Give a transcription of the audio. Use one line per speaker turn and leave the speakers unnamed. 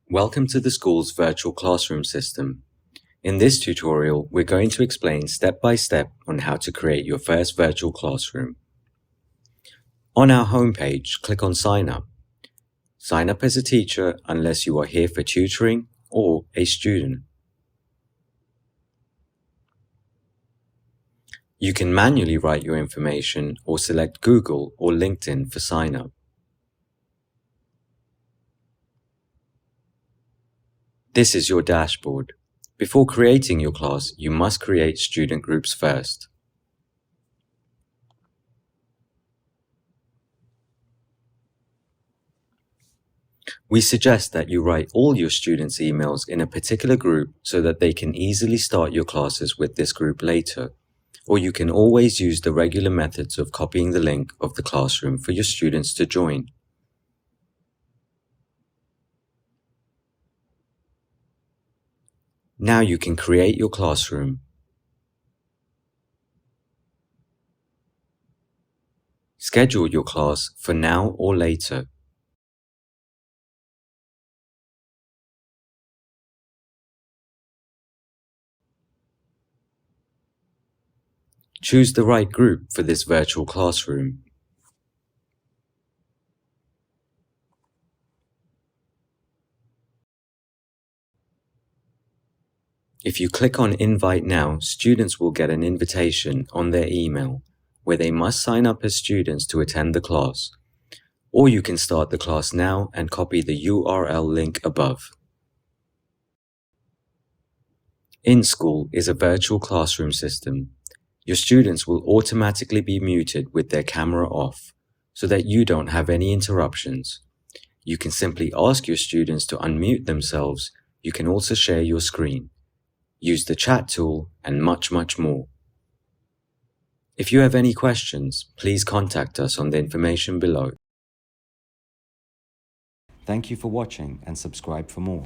Welcome to the Skools Virtual Classroom system. In this tutorial, we're going to explain step by step on how to create your first virtual classroom. On our homepage, click on Sign Up. Sign up as a teacher unless you are here for tutoring or a student. You can manually write your information or select Google or LinkedIn for sign up. This is your dashboard. Before creating your class, you must create student groups first. We suggest that you write all your students' emails in a particular group so that they can easily start your classes with this group later, or you can always use the regular methods of copying the link of the classroom for your students to join. Now you can create your classroom. Schedule your class for now or later. Choose the right group for this virtual classroom. If you click on Invite Now, students will get an invitation on their email where they must sign up as students to attend the class. Or you can start the class now and copy the URL link above. InSchool is a virtual classroom system. Your students will automatically be muted with their camera off so that you don't have any interruptions. You can simply ask your students to unmute themselves. You can also share your screen, use the chat tool, and much more. If you have any questions, please contact us on the information below. Thank you for watching and subscribe for more.